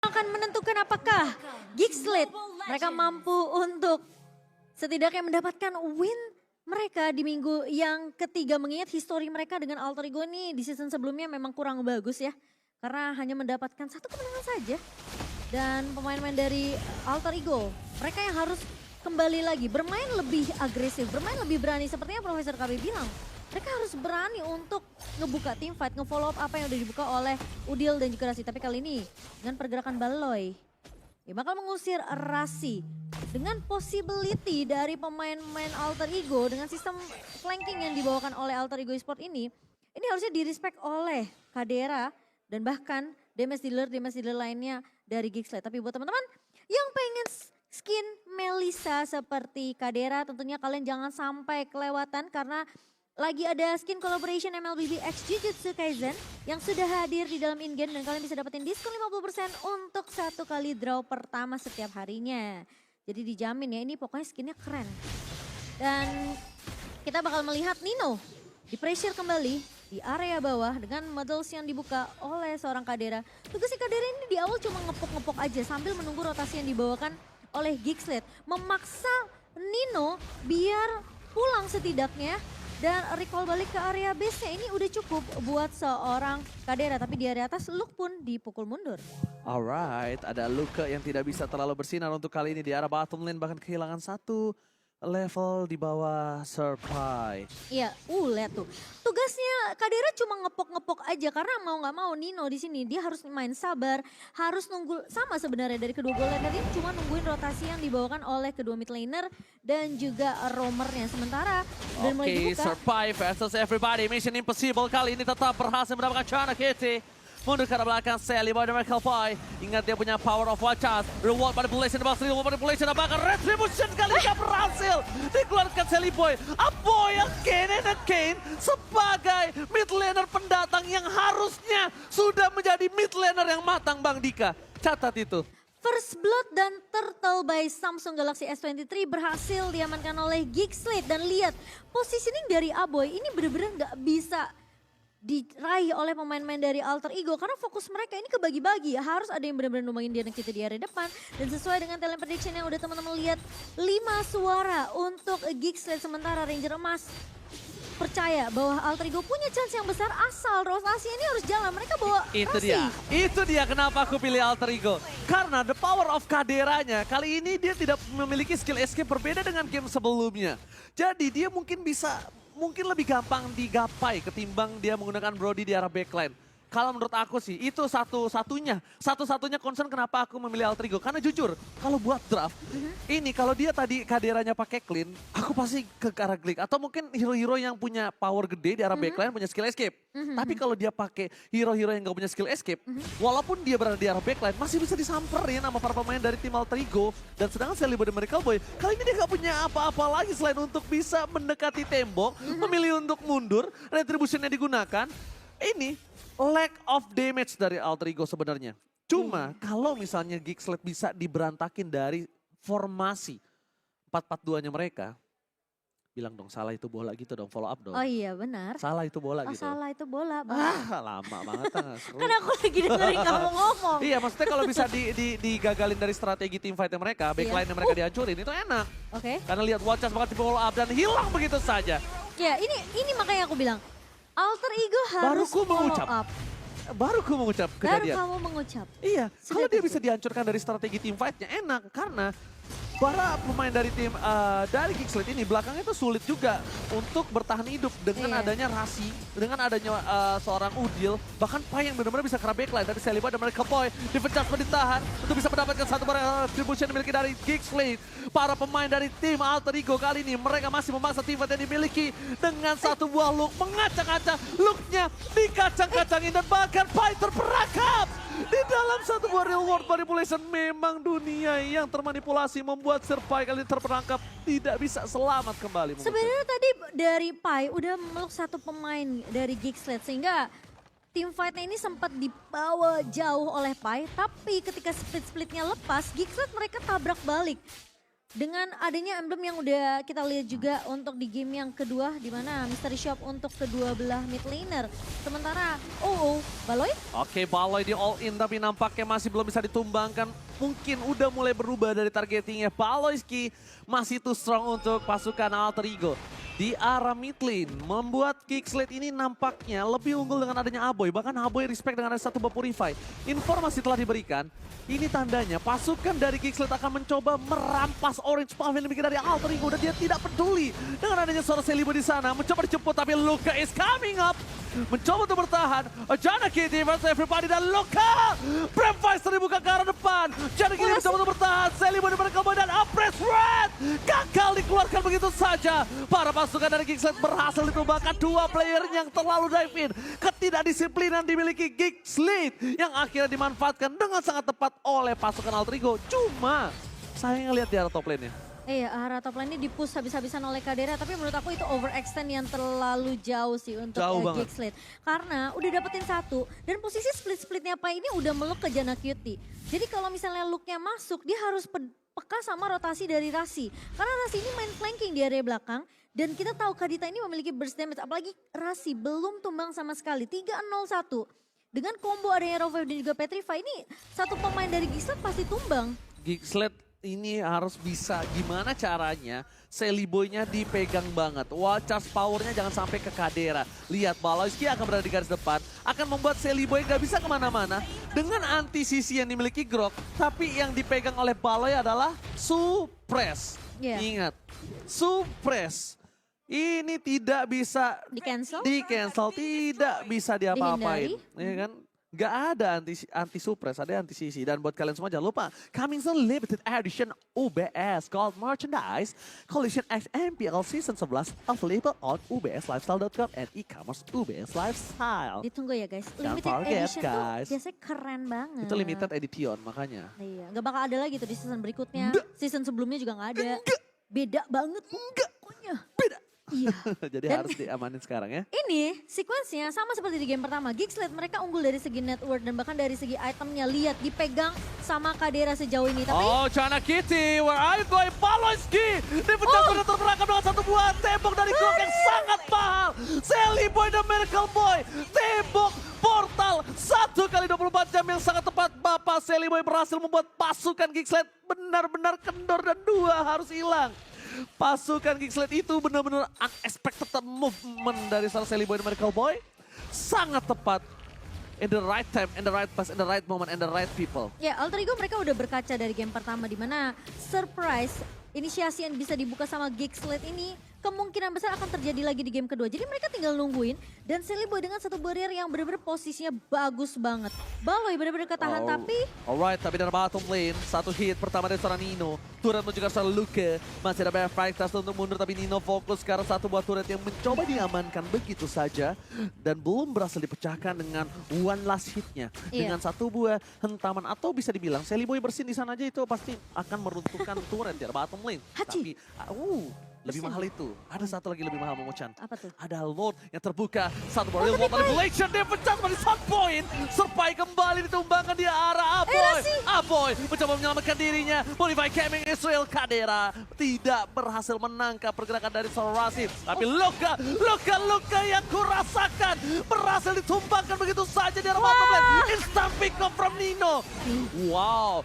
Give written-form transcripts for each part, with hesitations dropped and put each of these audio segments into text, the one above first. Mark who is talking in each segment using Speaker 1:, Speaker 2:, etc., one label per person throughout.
Speaker 1: akan menentukan apakah Geekslead mereka mampu untuk setidaknya mendapatkan win mereka di minggu yang ketiga. Mengingat histori mereka dengan Alter Ego ini di season sebelumnya memang kurang bagus ya. Karena hanya mendapatkan satu kemenangan saja. Dan pemain-pemain dari Alter Ego, mereka yang harus kembali lagi bermain lebih agresif, bermain lebih berani. Sepertinya Profesor KB bilang, mereka harus berani untuk ngebuka team fight, nge-follow up apa yang udah dibuka oleh Udil dan juga Rasi. Tapi kali ini dengan pergerakan Baloy, dia bakal mengusir Rasi. Dengan possibility dari pemain-pemain Alter Ego dengan sistem flanking yang dibawakan oleh Alter Ego Esport ini harusnya di-respect oleh Kadera dan bahkan damage dealer lainnya dari Geekslead. Tapi buat teman-teman yang pengen skin Melissa seperti Kadera, tentunya kalian jangan sampai kelewatan karena lagi ada skin collaboration MLBB X Jujutsu Kaisen yang sudah hadir di dalam in-game dan kalian bisa dapetin diskon 50% untuk satu kali draw pertama setiap harinya. Jadi dijamin ya, ini pokoknya skinnya keren. Dan kita bakal melihat Nino di pressure kembali di area bawah dengan medals yang dibuka oleh seorang Kadera. Tugasnya Kadera ini di awal cuma ngepok-ngepok aja sambil menunggu rotasi yang dibawakan oleh Geekslead. Memaksa Nino biar pulang setidaknya dan recall balik ke area base-nya. Ini udah cukup buat seorang Kadera, tapi di area atas Luke pun dipukul mundur.
Speaker 2: Alright, ada Luke yang tidak bisa terlalu bersinar untuk kali ini di arah bottom lane, bahkan kehilangan satu level di bawah Surprise.
Speaker 1: Iya, lihat tuh. Tugasnya Kadera cuma ngepok-ngepok aja karena mau nggak mau Nino di sini dia harus main sabar, harus nunggu sama sebenarnya dari kedua goal laner ini cuma nungguin rotasi yang dibawakan oleh kedua mid laner dan juga roamernya. Sementara dan mulai dibuka.
Speaker 2: Surprise versus everybody, Mission Impossible kali ini tetap berhasil mendapatkan Chana Kitty. Mundur ke arah belakang, Sally by the Michael Pie. Ingat dia punya power of watch out. Reward manipulation, reward manipulation. Apakah retribution kali ini berhasil dikeluarkan Sally Boy. Boy again and again sebagai mid laner pendatang yang harusnya sudah menjadi mid laner yang matang, Bang Dika. Catat itu.
Speaker 1: First Blood dan Turtle by Samsung Galaxy S23 berhasil diamankan oleh Geekslead. Dan lihat positioning dari Aboy ini benar-benar nggak bisa diraih oleh pemain-pemain dari Alter Ego karena fokus mereka ini kebagi-bagi ya. Harus ada yang benar-benar numbangin dia kita di area depan. Dan sesuai dengan talent prediction yang udah teman-teman lihat, 5 suara untuk Geekslead. Sementara Ranger Emas percaya bahwa Alter Ego punya chance yang besar asal Rose Asia ini harus jalan. Mereka bawa Rasi.
Speaker 2: Itu dia kenapa aku pilih Alter Ego. Karena the power of Kaderanya kali ini dia tidak memiliki skill escape berbeda dengan game sebelumnya. Jadi dia mungkin lebih gampang digapai ketimbang dia menggunakan Brody di arah backline. Kalau menurut aku sih itu satu-satunya concern kenapa aku memilih Alter Ego. Karena jujur kalau buat draft ini kalau dia tadi Kaderanya pakai clean, aku pasti ke arah Glick. Atau mungkin hero-hero yang punya power gede di arah backline punya skill escape. Tapi kalau dia pakai hero-hero yang gak punya skill escape, walaupun dia berada di arah backline masih bisa disamperin sama para pemain dari tim Alter Ego. Dan sedangkan Sally by the Miracle Boy kali ini dia gak punya apa-apa lagi selain untuk bisa mendekati tembok, memilih untuk mundur, retributionnya digunakan. Ini lack of damage dari Alter Ego sebenarnya. Cuma kalau misalnya Geekslead bisa diberantakin dari formasi 4-4-2-nya mereka, bilang dong salah itu bola gitu dong, follow up dong.
Speaker 1: Oh iya benar.
Speaker 2: Salah itu bola gitu.
Speaker 1: Salah itu bola.
Speaker 2: Lama banget kan.
Speaker 1: Kan aku lagi dengerin kamu ngomong.
Speaker 2: Iya maksudnya kalau bisa digagalin dari strategi team fight mereka, backline-nya mereka dihancurin itu enak.
Speaker 1: Oke.
Speaker 2: Karena lihat Watchers banget di follow up dan hilang begitu saja.
Speaker 1: Ya ini makanya aku bilang Alter Ego harus follow up.
Speaker 2: Baru aku mengucap ke
Speaker 1: Baru
Speaker 2: Dadian.
Speaker 1: kamu mengucap.
Speaker 2: Iya,
Speaker 1: Sudah
Speaker 2: kalau dia
Speaker 1: tentu.
Speaker 2: bisa dihancurkan dari strategi team fight-nya enak. Karena para pemain dari tim dari Geekslead ini belakangnya itu sulit juga untuk bertahan hidup dengan adanya Rasi, dengan adanya seorang Udil, bahkan Pai yang benar-benar bisa kerap backline dari Sally Boy dan mereka Poi dipecah ditahan untuk bisa mendapatkan satu barang distribution dimiliki dari Geekslead. Para pemain dari tim Alter Ego kali ini mereka masih memaksa tim fight yang dimiliki dengan satu buah look mengacak-acak, looknya dikacang-kacangin dan bahkan Pai terperangkap. Di dalam satu buah real world manipulation memang dunia yang termanipulasi membuat Surprise kali ini terperangkap tidak bisa selamat kembali.
Speaker 1: Sebenarnya tadi dari Pai udah memeluk satu pemain dari Geekslead sehingga tim fight-nya ini sempat dibawa jauh oleh Pai. Tapi ketika split-splitnya lepas, Geekslead mereka tabrak balik. Dengan adanya emblem yang udah kita lihat juga untuk di game yang kedua, di mana Mystery Shop untuk kedua belah mid laner. Sementara Baloy
Speaker 2: Oke, Baloy di all in tapi nampaknya masih belum bisa ditumbangkan. Mungkin udah mulai berubah dari targetingnya. Baloyski masih too strong untuk pasukan Alter Ego. Di arah mid lane, membuat Geekslate ini nampaknya lebih unggul dengan adanya Aboy. Bahkan Aboy respect dengan ada satu buah Purify. Informasi telah diberikan, ini tandanya pasukan dari Geekslate akan mencoba merampas Orange Pavilion yang dimiliki dari Alter Ego. Dan dia tidak peduli dengan adanya suara Celibo di sana. Mencoba dijemput tapi Luka is coming up. Mencoba untuk bertahan. Jana Kitty versus everybody dan Luka. Bremvicer dibuka ke arah depan. Jana Kitty mencoba untuk bertahan. Celibo di mereka dan Apres Red. Gagal dikeluarkan begitu saja. Para pasukan dari Geekslate berhasil ditumbangkan dua player yang terlalu dive in. Ketidakdisiplinan dimiliki Geekslate yang akhirnya dimanfaatkan dengan sangat tepat oleh pasukan Alter Ego. Cuma sayangnya lihat di arah top lane-nya.
Speaker 1: Iya, arah top lane ini di-push habis-habisan oleh Kadera, tapi menurut aku itu overextend yang terlalu jauh sih untuk Geekslate. Karena udah dapetin satu, dan posisi split-splitnya Pai ini udah meluk ke Jana Cutie. Jadi kalau misalnya looknya masuk, dia harus peka sama rotasi dari Rasi. Karena Rasi ini main flanking di area belakang, dan kita tahu Kadita ini memiliki burst damage, apalagi Rasi belum tumbang sama sekali, 3-0-1. Dengan combo adanya Rover dan juga Petrify ini, satu pemain dari Geekslate pasti tumbang.
Speaker 2: Geekslate ini harus bisa gimana caranya Celiboy-nya dipegang banget. Wall charge powernya jangan sampai ke Kadera. Lihat Baloyski akan berada di garis depan. Akan membuat Celiboy gak bisa kemana-mana. Dengan anti-sisi yang dimiliki Grok. Tapi yang dipegang oleh Baloy adalah Suppress. Ingat, Suppress. Ini tidak bisa di-cancel, tidak bisa diapa-apain. Ya kan? Gak ada anti-suppress, ada anti-sisi. Dan buat kalian semua jangan lupa, coming soon limited edition UBS Gold Merchandise Collision X MPL Season 11 available on ubslifestyle.com and e-commerce UBS Lifestyle.
Speaker 1: Ditunggu ya guys,
Speaker 2: Don't
Speaker 1: limited
Speaker 2: forget,
Speaker 1: edition
Speaker 2: guys.
Speaker 1: tuh biasanya keren banget.
Speaker 2: Itu limited edition makanya.
Speaker 1: Iya, gak bakal ada lagi tuh di season berikutnya. Season sebelumnya juga gak ada. Beda banget pokoknya.
Speaker 2: Beda.
Speaker 1: Iya.
Speaker 2: Jadi
Speaker 1: Dan
Speaker 2: harus diamanin sekarang ya.
Speaker 1: ini sequence-nya sama seperti di game pertama. Geekslate mereka unggul dari segi network dan bahkan dari segi itemnya. Lihat dipegang sama Kadera sejauh ini. Tapi
Speaker 2: Jana Kitty, where are you going? Baloyski dipecah sudah terperangkap dengan satu buah tembok dari Grok yang sangat mahal. Celiboy dan Miracle Boy, tembok portal 1 kali 24 jam yang sangat tepat. Bapak Celiboy berhasil membuat pasukan Geekslate benar-benar kendor dan dua harus hilang. Pasukan Geekslate itu benar-benar unexpected movement dari seorang Celiboy dan Miracle Boy. Sangat tepat. In the right time, in the right place, in the right moment, and the right people.
Speaker 1: ya, Alter Ego mereka udah berkaca dari game pertama di mana surprise inisiasi yang bisa dibuka sama Geekslate ini kemungkinan besar akan terjadi lagi di game kedua. Jadi mereka tinggal nungguin dan Celiboy dengan satu barrier yang benar-benar posisinya bagus banget. Baloy benar-benar ketahan tapi
Speaker 2: Alright, tapi dari bottom lane, satu hit pertama dari seorang Nino. Turret menuju ke arah Luka. Masih ada banyak Fractals untuk mundur tapi Nino fokus ke arah satu buah turret yang mencoba diamankan begitu saja. Dan belum berhasil dipecahkan dengan one last hitnya. Dengan satu buah hentaman atau bisa dibilang Celiboy bersin di sana aja itu pasti akan meruntuhkan turret di arah bottom lane.
Speaker 1: Hachi.
Speaker 2: Tapi lebih mahal itu. Ada satu lagi lebih mahal Momochan.
Speaker 1: Apa tuh?
Speaker 2: Ada Lord yang terbuka. Satu barrel Lord manipulation. Dia pecah dari shot point. Serpai kembali ditumbangkan di arah Aboy. Aboy mencoba menyelamatkan dirinya. Bonify Gaming Israel Kadera tidak berhasil menangkap pergerakan dari Sorasi. Tapi Luka yang kurasakan berhasil ditumbangkan begitu saja di arah bottom lane. Instant pick up from Nino. Wow.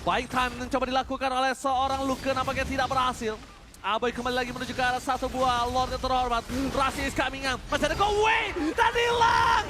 Speaker 2: Baik time mencoba dilakukan oleh seorang Luka nampaknya tidak berhasil. Aboy kembali lagi menuju ke arah satu buah Lord yang terhormat. Rasi is coming up. Masih ada Go Away dan hilang.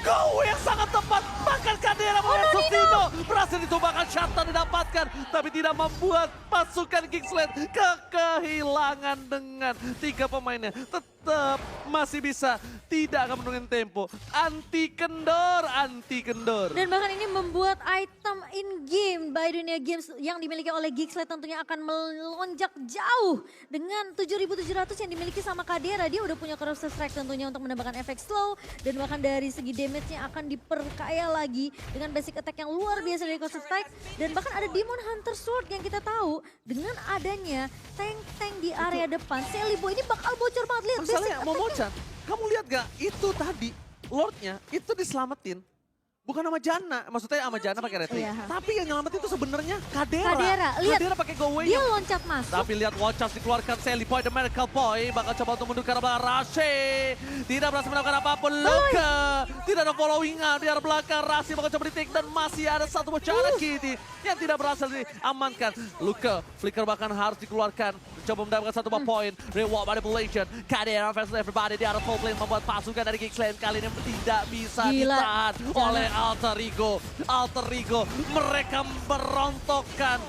Speaker 2: Go Away yang sangat tepat. Bahkan Kadera versus Nino berhasil ditumbangkan, shutdown didapatkan. Tapi tidak membuat pasukan Geekslate kehilangan dengan 3 pemainnya. Tetap masih bisa. Tidak akan menurunkan tempo. Anti kendor.
Speaker 1: dan bahkan ini membuat item in-game by Dunia Games yang dimiliki oleh Geekslate tentunya akan melonjak jauh. Dengan 7.700 yang dimiliki sama Kadera, dia udah punya Corruption Strike tentunya untuk menambahkan efek slow. Dan bahkan dari segi damage-nya akan diperkaya lagi dengan basic attack yang luar biasa dari Corruption Strike. Dan bahkan ada Demon Hunter Sword yang kita tahu dengan adanya tank-tank di area depan, Celiboy ini bakal bocor banget. Lihat basic
Speaker 2: Masalahnya
Speaker 1: attack-nya.
Speaker 2: Momochan, kamu lihat gak? Itu tadi Lordnya itu diselamatin Bukan sama Jana, maksudnya sama Jana pakai retri.
Speaker 1: Iya.
Speaker 2: Tapi yang nyelamat itu sebenarnya Kadera.
Speaker 1: Kadera, lihat.
Speaker 2: Kadera pakai go away.
Speaker 1: Dia loncat masuk.
Speaker 2: Tapi lihat Watchers dikeluarkan Sally Boy, The Miracle Boy. Bakal coba untuk mundur ke arah belakang Rashi. Tidak berhasil melakukan apapun. Luka. Tidak ada following up di arah belakang. Rashi bakal coba di-take dan masih ada satu bocah Kitty yang tidak berhasil diamankan. Luka, flicker bahkan harus dikeluarkan. Coba mendapatkan satu poin. Reward manipulation. Kadera versus everybody di arah top lane membuat pasukan dari Geeks Lane kali ini tidak bisa ditahan oleh Alter Ego. Alter Ego mereka merontokkan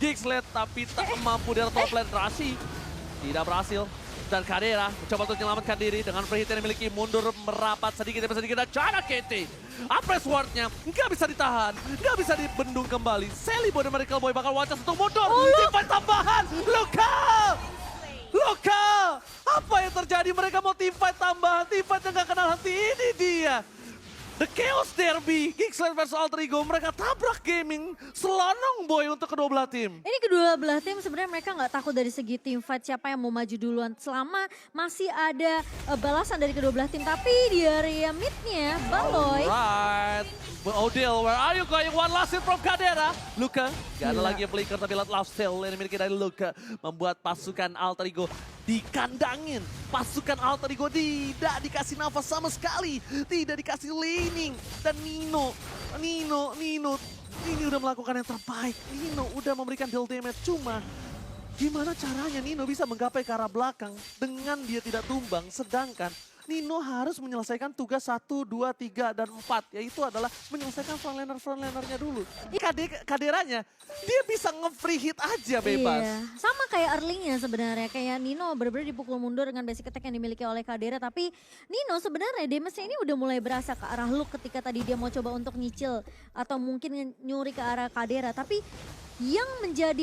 Speaker 2: Geeks Lane tapi tak mampu di arah top lane. Rashi tidak berhasil. Dan Kadera mencoba untuk menyelamatkan diri dengan free hit yang dimiliki. Mundur merapat sedikit demi sedikit. Dan China KT. Apres wardnya nggak bisa ditahan. Nggak bisa dibendung kembali. Sally Boy dan Miracle Boy bakal watch untuk mundur. Teamfight tambahan. Luka! Luka! Apa yang terjadi? Mereka mau teamfight tambahan. Teamfight yang nggak kenal henti. Ini dia. The Chaos Derby, Geeks Lane versus Alter Ego, mereka tabrak gaming selonong boy untuk kedua belah tim.
Speaker 1: Ini kedua belah tim sebenarnya mereka nggak takut dari segi team fight siapa yang mau maju duluan. Selama masih ada balasan dari kedua belah tim. Tapi di area midnya, Baloy.
Speaker 2: Alright. Odil, where are you going? One last hit from Kadera. Luka, gak ada lagi yang flicker tapi lihat last steal yang dimiliki dari Luka. Membuat pasukan Alter Ego dikandangin. Pasukan Alter Ego tidak dikasih nafas sama sekali. Tidak dikasih laning. Dan Nino ini udah melakukan yang terbaik. Nino udah memberikan deal damage. Cuma gimana caranya Nino bisa menggapai ke arah belakang dengan dia tidak tumbang. Sedangkan Nino harus menyelesaikan tugas 1, 2, 3, dan 4. Yaitu adalah menyelesaikan frontlaner-nya dulu. Kaderanya, dia bisa nge-free hit aja bebas.
Speaker 1: Iya. Sama kayak Erlingnya sebenarnya. Kayak Nino benar-benar dipukul mundur dengan basic attack yang dimiliki oleh Kadera. Tapi Nino sebenarnya damage-nya ini udah mulai berasa ke arah Luke ketika tadi dia mau coba untuk nyicil. Atau mungkin nyuri ke arah Kadera. Tapi yang menjadi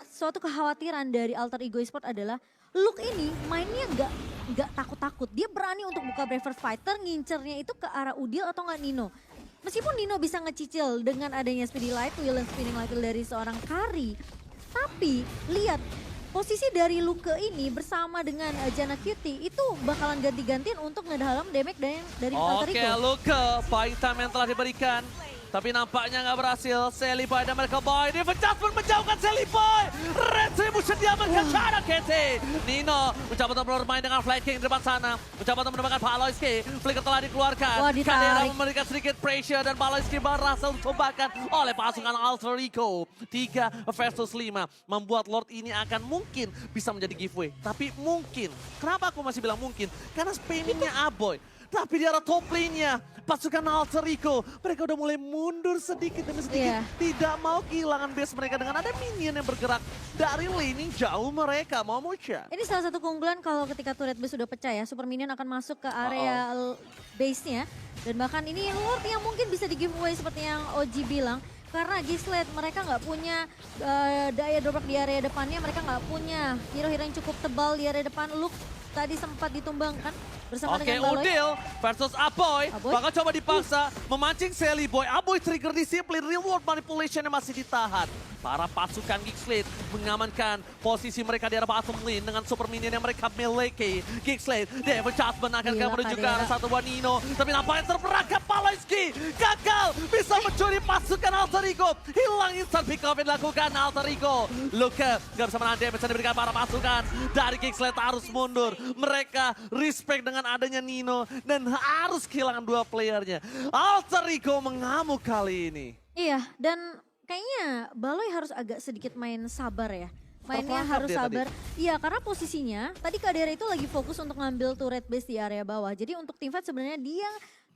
Speaker 1: suatu kekhawatiran dari Alter Ego Esports adalah Luke ini mainnya nggak takut-takut. Dia berani untuk buka Braver Fighter, ngincernya itu ke arah Udil atau nggak Nino. Meskipun Nino bisa ngecicil dengan adanya Speedy Light Wheel dan Spinning Light Wheel dari seorang Kari. Tapi lihat posisi dari Luke ini bersama dengan Jana Cutie itu bakalan ganti-gantian untuk ngedalam damage dari Alter Ego.
Speaker 2: Oke, Luke, fight time yang telah diberikan. Tapi nampaknya nggak berhasil. Sally Boy dan Miracle Boy. Defense Adjustment menjauhkan Sally Boy. Retribution diamankan Chana KT. Nino mencoba untuk bermain dengan flanking di depan sana. Mencoba untuk mendapatkan Baloyski. Flicker telah dikeluarkan.
Speaker 1: Wah,
Speaker 2: Kadera
Speaker 1: ditarik.
Speaker 2: memberikan sedikit pressure dan Baloyski berhasil ditumbangkan oleh pasukan Alter Ego. 3 versus 5. Membuat Lord ini akan mungkin bisa menjadi giveaway. Tapi mungkin. Kenapa aku masih bilang mungkin? Karena spammingnya Aboy. Tapi di arah top lane-nya, pasukan Alter Ego, mereka udah mulai mundur sedikit demi sedikit.
Speaker 1: Iya.
Speaker 2: Tidak mau kehilangan base mereka dengan ada minion yang bergerak dari laning jauh mereka. Mau Mocha.
Speaker 1: Ini salah satu keunggulan kalau ketika turret base sudah pecah ya, Super Minion akan masuk ke area base-nya. Dan bahkan ini Lord yang mungkin bisa di giveaway seperti yang OG bilang. Karena Geeks Lane mereka nggak punya daya dobrak di area depannya, mereka nggak punya hero-hero yang cukup tebal di area depan. Luke tadi sempat ditumbangkan bersama
Speaker 2: Oke,
Speaker 1: dengan Baloy.
Speaker 2: Udil versus Aboy. Bakal coba dipaksa memancing Sally Boy. Aboy trigger disiplin, reward manipulation yang masih ditahan. Para pasukan Geeks Lane mengamankan posisi mereka di arah bottom lane dengan super minion yang mereka miliki. Geeks Lane, Devil Chasman akan
Speaker 1: Gila,
Speaker 2: menuju ke arah
Speaker 1: Kadera.
Speaker 2: satu buah Nino. Tapi nampaknya terperangkap Baloyski. Gagal bisa mencuri pasukan Alter Ego. Hilang instant pick off yang dilakukan Alter Ego. Luka gak bisa menahan damage yang diberikan para pasukan. Dari Geeks Lane harus mundur. Mereka respect dengan adanya Nino dan harus kehilangan 2 playernya. Alter Ego mengamuk kali ini.
Speaker 1: Iya, dan kayaknya Baloy harus agak sedikit main sabar ya. Mainnya
Speaker 2: Terperangkap
Speaker 1: harus
Speaker 2: dia
Speaker 1: sabar. Iya, karena posisinya tadi Kadera itu lagi fokus untuk ngambil turret base di area bawah. Jadi untuk teamfight sebenarnya dia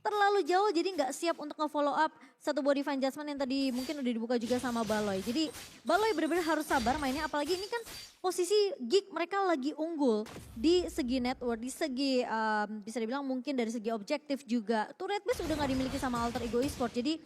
Speaker 1: terlalu jauh jadi nggak siap untuk nge-follow up satu buah Divine Judgment yang tadi mungkin udah dibuka juga sama Baloy. Jadi Baloy benar-benar harus sabar mainnya, apalagi ini kan posisi Geek mereka lagi unggul di segi network, di segi bisa dibilang mungkin dari segi objektif juga. Turret base udah nggak dimiliki sama Alter Ego Esports. Jadi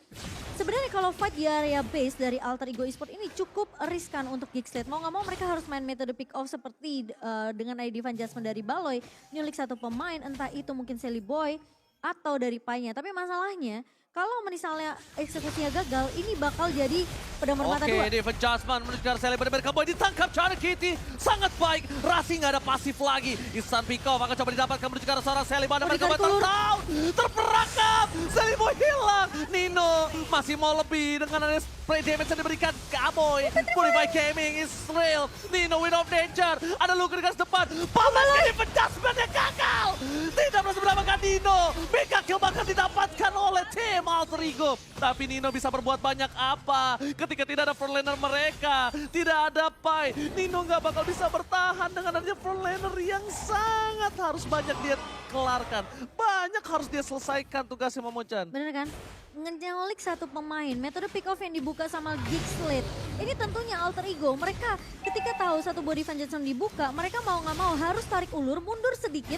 Speaker 1: sebenarnya kalau fight di area base dari Alter Ego Esports ini cukup riskan untuk Geek Slate. Mau nggak mau mereka harus main metode pick off seperti dengan ada Divine Judgment dari Baloy, nyulik satu pemain, entah itu mungkin Sally Boy atau dari Pai-nya. Tapi masalahnya kalau misalnya eksekusinya gagal, ini bakal jadi pedang bermata
Speaker 2: Oke,
Speaker 1: dua.
Speaker 2: Devon Jasmine menunjukkan Sally benar-benar kembali ditangkap cara Kitty. Sangat baik, Rasi nggak ada pasif lagi. Ihsan Pikov akan coba didapatkan menunjukkan seorang Sally benar-benar kembali
Speaker 1: ditarik ulur.
Speaker 2: tertaun. Terperangkap, Sally mau hilang. Nino masih mau lebih dengan ada spray damage yang diberikan ke Aboy. Purify Gaming, Israel. Nino win of danger. Ada Luka di garis depan. Pamas ke Devon Jasmine yang gagal. Tidak berhasil mendapatkan Nino. Mega kill bahkan didapatkan oleh tim Alter Ego. Tapi Nino bisa berbuat banyak apa ketika tidak ada frontlaner mereka. Tidak ada Pai. Nino nggak bakal bisa bertahan dengan adanya frontlaner yang sangat harus banyak dia kelarkan. Banyak harus dia selesaikan tugasnya Momochan.
Speaker 1: Bener kan? Ngejolik satu pemain, metode pick off yang dibuka sama Geekslate. Ini tentunya Alter Ego, mereka ketika tahu satu body vengeance dibuka, mereka mau nggak mau harus tarik ulur, mundur sedikit.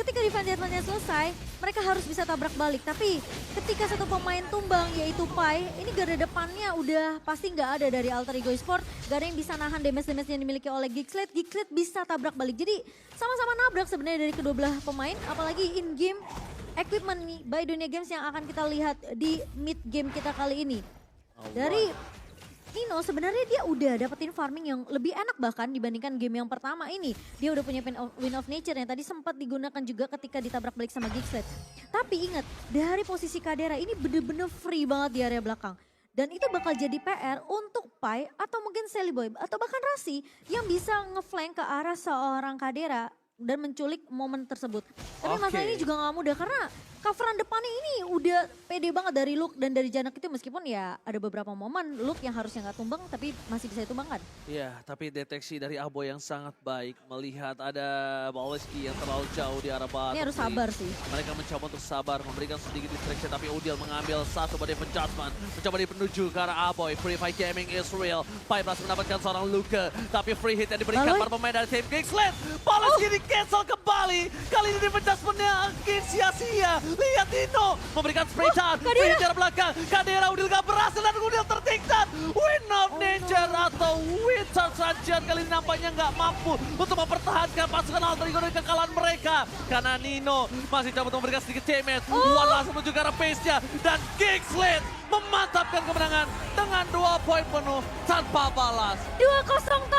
Speaker 1: Ketika defense-nya selesai, mereka harus bisa tabrak balik. Tapi ketika satu pemain tumbang, yaitu Pai, ini garda depannya udah pasti nggak ada dari Alter Ego Esport. Gak ada yang bisa nahan damage-damage yang dimiliki oleh Geekslate. Geekslate bisa tabrak balik, jadi sama-sama nabrak sebenarnya dari kedua belah pemain, apalagi in-game equipment nih by Dunia Games yang akan kita lihat di mid game kita kali ini. Dari Nino sebenarnya dia udah dapetin farming yang lebih enak bahkan dibandingkan game yang pertama ini. Dia udah punya Win of Nature yang tadi sempat digunakan juga ketika ditabrak balik sama Geekslate. Tapi ingat, dari posisi Kadera ini bener-bener free banget di area belakang. Dan itu bakal jadi PR untuk Pai atau mungkin Sally Boy atau bahkan Rasi yang bisa ngeflank ke arah seorang Kadera dan menculik momen tersebut. Tapi masalah ini juga gak mudah karena coveran depannya ini udah pede banget dari Luke dan dari Janak itu meskipun ya ada beberapa momen Luke yang harusnya gak tumbang tapi masih bisa ditumbangkan.
Speaker 2: Iya, tapi deteksi dari Aboy yang sangat baik melihat ada Baleski yang terlalu jauh di arah barat.
Speaker 1: Ini harus sabar sih.
Speaker 2: Mereka mencoba untuk sabar, memberikan sedikit distraction tapi Udiel mengambil satu body adjustment. Mencoba menuju ke arah Aboy, Purify Gaming Israel. Pai berhasil mendapatkan seorang Luka, tapi free hit yang diberikan para pemain dari tim Geekslate. Baleski di cancel kembali, kali ini adjustmentnya sia-sia. Lihat Nino memberikan spray down, free hit dari belakang. Kadera Udiel gak berhasil dan Udiel tertiksan. Win of Nature atau Win saja kali ini nampaknya nggak mampu untuk mempertahankan pasukan Alter Ego dari kekalahan mereka. Karena Nino masih coba untuk memberikan sedikit damage. One langsung menuju ke arah pace-nya. Dan Geekslate memantapkan kemenangan dengan 2 poin penuh tanpa balas.
Speaker 1: 2-0